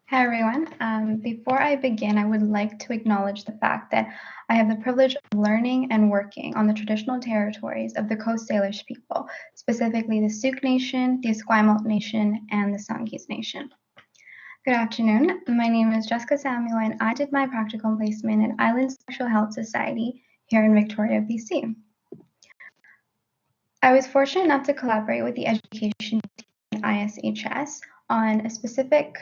Hi, everyone. Before I begin, I would like to acknowledge the fact that I have the privilege of learning and working on the traditional territories of the Coast Salish people, specifically the Sauk Nation, the Esquimalt Nation, and the Songhees Nation. Good afternoon. My name is Jessica Samuel, and I did my practical placement at Island Sexual Health Society here in Victoria, BC. I was fortunate enough to collaborate with the education team at ISHS on a specific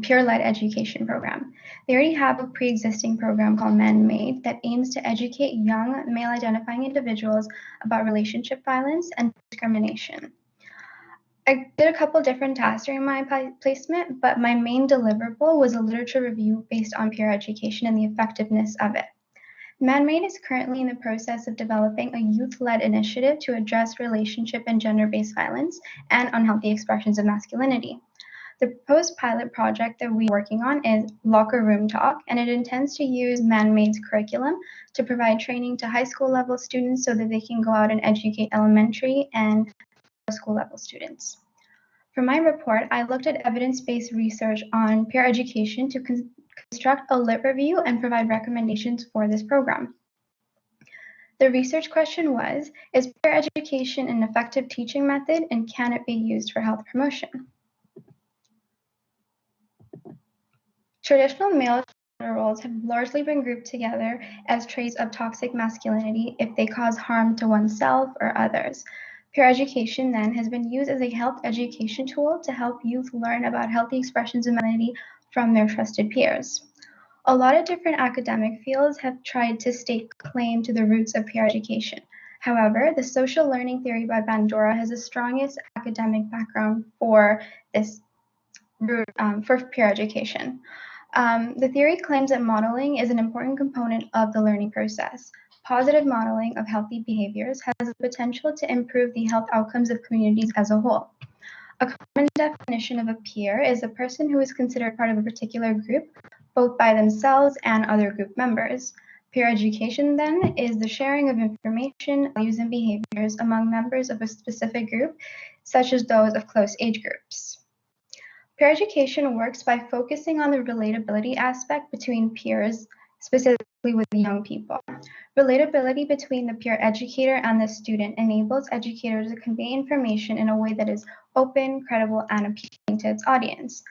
peer-led education program. They already have a pre-existing program called Man-Made that aims to educate young male-identifying individuals about relationship violence and discrimination. I did a couple different tasks during my placement, but my main deliverable was a literature review based on peer education and the effectiveness of it. Man-Made is currently in the process of developing a youth-led initiative to address relationship and gender-based violence and unhealthy expressions of masculinity. The proposed pilot project that we are working on is Locker Room Talk, and it intends to use Man-Made's curriculum to provide training to high school level students so that they can go out and educate elementary and middle school level students. For my report, I looked at evidence-based research on peer education to construct a lit review and provide recommendations for this program. The research question was, is peer education an effective teaching method and can it be used for health promotion? Traditional male gender roles have largely been grouped together as traits of toxic masculinity if they cause harm to oneself or others. Peer education then has been used as a health education tool to help youth learn about healthy expressions of masculinity from their trusted peers. A lot of different academic fields have tried to stake claim to the roots of peer education. However, the social learning theory by Bandura has the strongest academic background for this for peer education. The theory claims that modeling is an important component of the learning process. Positive modeling of healthy behaviors has the potential to improve the health outcomes of communities as a whole. A common definition of a peer is a person who is considered part of a particular group, both by themselves and other group members. Peer education, then, is the sharing of information, values, and behaviors among members of a specific group, such as those of close age groups. Peer education works by focusing on the relatability aspect between peers, specifically with young people. Relatability between the peer educator and the student enables educators to convey information in a way that is open, credible, and appealing to its audience.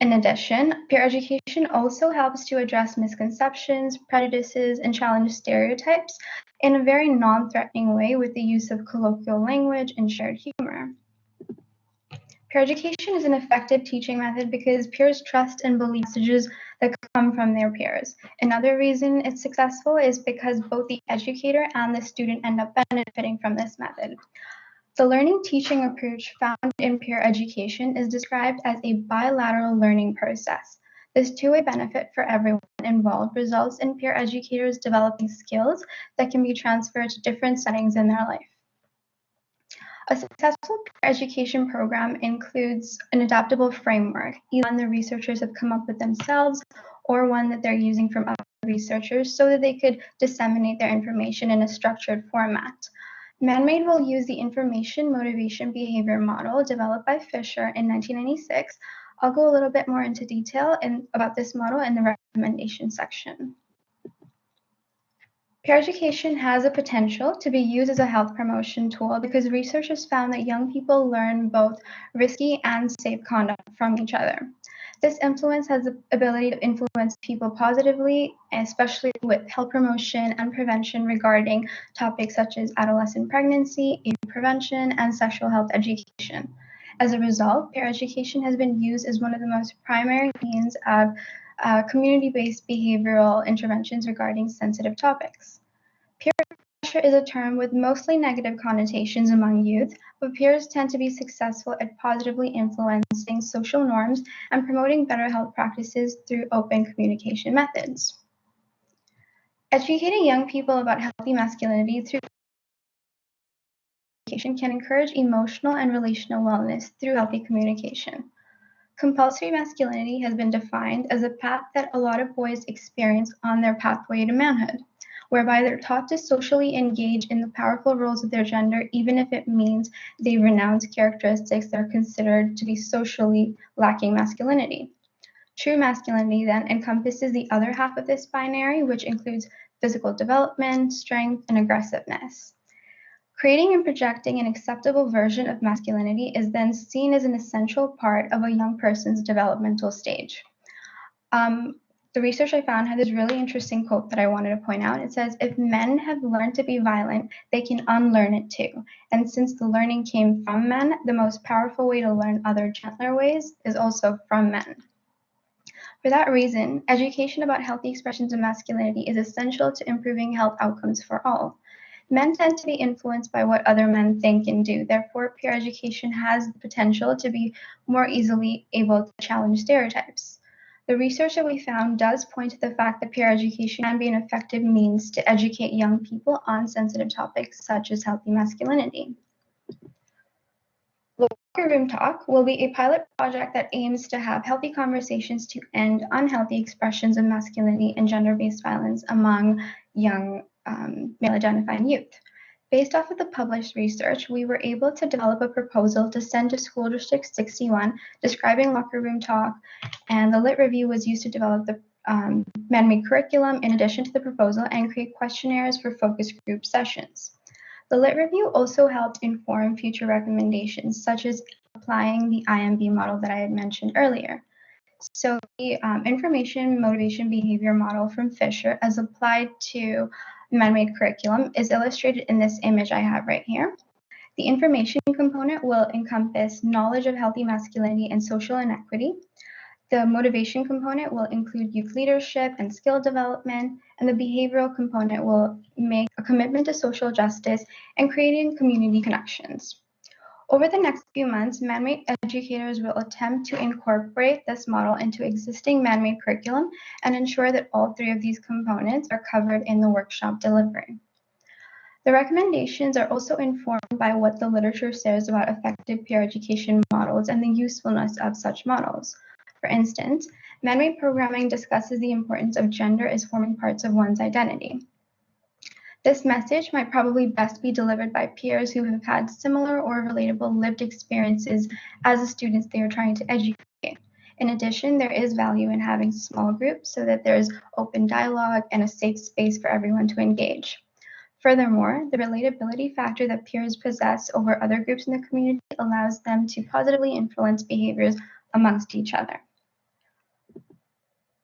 In addition, peer education also helps to address misconceptions, prejudices, and challenge stereotypes in a very non-threatening way with the use of colloquial language and shared humor. Peer education is an effective teaching method because peers trust and believe messages that come from their peers. Another reason it's successful is because both the educator and the student end up benefiting from this method. The learning teaching approach found in peer education is described as a bilateral learning process. This two-way benefit for everyone involved results in peer educators developing skills that can be transferred to different settings in their life. A successful peer education program includes an adaptable framework, either one the researchers have come up with themselves or one that they're using from other researchers so that they could disseminate their information in a structured format. Man-Made will use the information, motivation, behavior model developed by Fisher in 1996. I'll go a little bit more into detail about this model in the recommendation section. Peer education has a potential to be used as a health promotion tool because researchers found that young people learn both risky and safe conduct from each other. This influence has the ability to influence people positively, especially with health promotion and prevention regarding topics such as adolescent pregnancy, AIDS prevention, and sexual health education. As a result, peer education has been used as one of the most primary means of community-based behavioral interventions regarding sensitive topics. Peer pressure is a term with mostly negative connotations among youth, but peers tend to be successful at positively influencing social norms and promoting better health practices through open communication methods. Educating young people about healthy masculinity through communication can encourage emotional and relational wellness through healthy communication. Compulsory masculinity has been defined as a path that a lot of boys experience on their pathway to manhood, whereby they're taught to socially engage in the powerful roles of their gender, even if it means they renounce characteristics that are considered to be socially lacking masculinity. True masculinity then encompasses the other half of this binary, which includes physical development, strength, and aggressiveness. Creating and projecting an acceptable version of masculinity is then seen as an essential part of a young person's developmental stage. The research I found had this really interesting quote that I wanted to point out. It says, if men have learned to be violent, they can unlearn it too. And since the learning came from men, the most powerful way to learn other gentler ways is also from men. For that reason, education about healthy expressions of masculinity is essential to improving health outcomes for all. Men tend to be influenced by what other men think and do. Therefore, peer education has the potential to be more easily able to challenge stereotypes. The research that we found does point to the fact that peer education can be an effective means to educate young people on sensitive topics such as healthy masculinity. Locker Room Talk will be a pilot project that aims to have healthy conversations to end unhealthy expressions of masculinity and gender-based violence among young male-identifying youth. Based off of the published research, we were able to develop a proposal to send to School District 61 describing locker room talk, and the Lit Review was used to develop the man-made curriculum in addition to the proposal and create questionnaires for focus group sessions. The Lit Review also helped inform future recommendations, such as applying the IMB model that I had mentioned earlier. So the information, motivation, behavior model from Fisher, as applied to man-made curriculum, is illustrated in this image I have right here. The information component will encompass knowledge of healthy masculinity and social inequity. The motivation component will include youth leadership and skill development, and the behavioral component will make a commitment to social justice and creating community connections. Over the next few months, man-made educators will attempt to incorporate this model into existing man-made curriculum and ensure that all three of these components are covered in the workshop delivery. The recommendations are also informed by what the literature says about effective peer education models and the usefulness of such models. For instance, man-made programming discusses the importance of gender as forming parts of one's identity. This message might probably best be delivered by peers who have had similar or relatable lived experiences as the students they are trying to educate. In addition, there is value in having small groups so that there is open dialogue and a safe space for everyone to engage. Furthermore, the relatability factor that peers possess over other groups in the community allows them to positively influence behaviors amongst each other.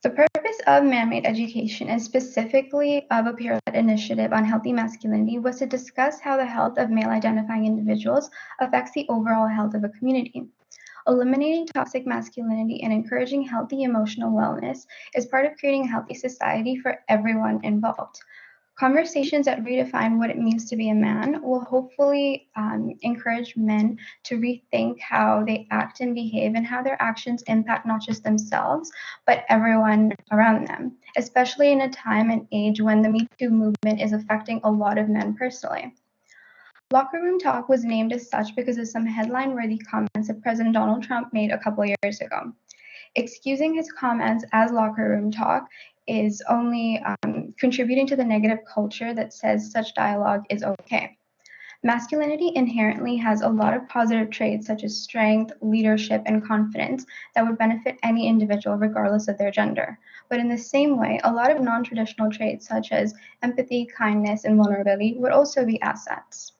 The purpose of man-made education, and specifically of a peer-led initiative on healthy masculinity, was to discuss how the health of male-identifying individuals affects the overall health of a community. Eliminating toxic masculinity and encouraging healthy emotional wellness is part of creating a healthy society for everyone involved. Conversations that redefine what it means to be a man will hopefully encourage men to rethink how they act and behave and how their actions impact not just themselves, but everyone around them, especially in a time and age when the Me Too movement is affecting a lot of men personally. Locker Room Talk was named as such because of some headline-worthy comments that President Donald Trump made a couple years ago. Excusing his comments as locker room talk is only contributing to the negative culture that says such dialogue is okay. Masculinity inherently has a lot of positive traits such as strength, leadership, and confidence that would benefit any individual regardless of their gender. But in the same way, a lot of non-traditional traits such as empathy, kindness, and vulnerability would also be assets.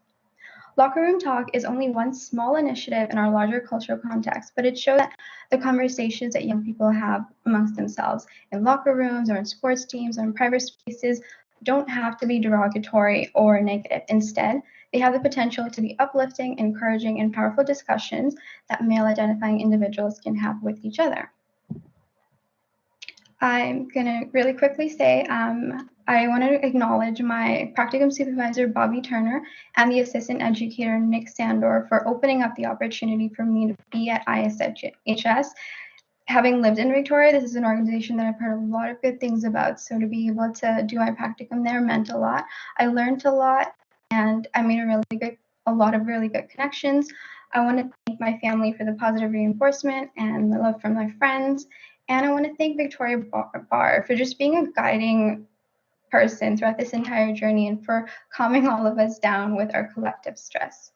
Locker Room Talk is only one small initiative in our larger cultural context, but it shows that the conversations that young people have amongst themselves in locker rooms or in sports teams or in private spaces don't have to be derogatory or negative. Instead, they have the potential to be uplifting, encouraging, and powerful discussions that male-identifying individuals can have with each other. I'm going to really quickly say I want to acknowledge my practicum supervisor, Bobby Turner, and the assistant educator, Nick Sandor, for opening up the opportunity for me to be at ISHS. Having lived in Victoria, this is an organization that I've heard a lot of good things about, so to be able to do my practicum there meant a lot. I learned a lot, and I made a lot of really good connections. I want to thank my family for the positive reinforcement and the love from my friends. And I want to thank Victoria Bar for just being a guiding person throughout this entire journey and for calming all of us down with our collective stress.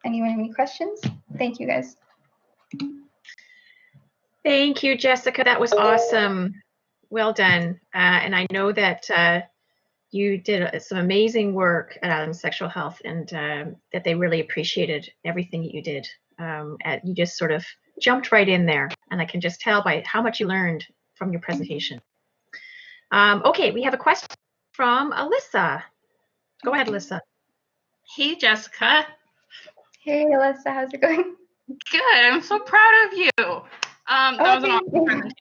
Anyone have any questions? Thank you, guys. Thank you, Jessica. That was awesome. Well done. And I know that you did some amazing work at Adams Sexual Health, and that they really appreciated everything that you did. You just sort of jumped right in there, and I can just tell by how much you learned from your presentation. Okay, we have a question from Alyssa. Go ahead, Alyssa. Hey, Jessica. Hey, Alyssa, how's it going? Good. I'm so proud of you. That was an awesome presentation,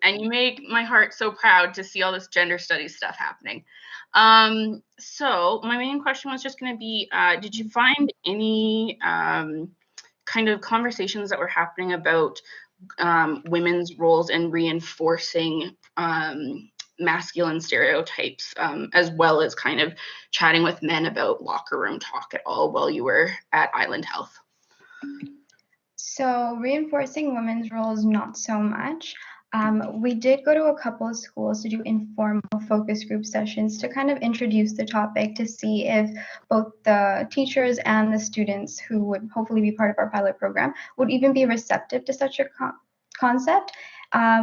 and you make my heart so proud to see all this gender studies stuff happening. So my main question was just going to be, did you find any kind of conversations that were happening about women's roles in reinforcing masculine stereotypes, as well as kind of chatting with men about locker room talk at all while you were at Island Health? So reinforcing women's roles, not so much. We did go to a couple of schools to do informal focus group sessions to kind of introduce the topic, to see if both the teachers and the students who would hopefully be part of our pilot program would even be receptive to such a concept.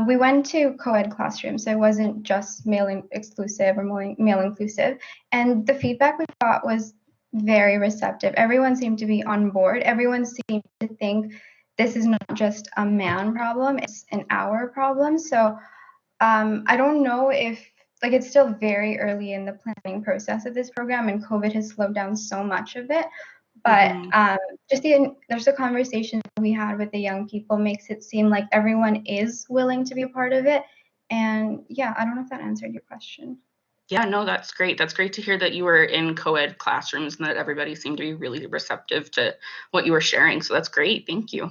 We went to co-ed classrooms, so it wasn't just male exclusive or male inclusive. And the feedback we got was very receptive. Everyone seemed to be on board. Everyone seemed to think this is not just a man problem, it's an our problem. So I don't know if, like, it's still very early in the planning process of this program, and COVID has slowed down so much of it. But there's a conversation we had with the young people makes it seem like everyone is willing to be a part of it. And yeah, I don't know if that answered your question. Yeah, no, that's great. That's great to hear that you were in co-ed classrooms and that everybody seemed to be really receptive to what you were sharing. So that's great. Thank you.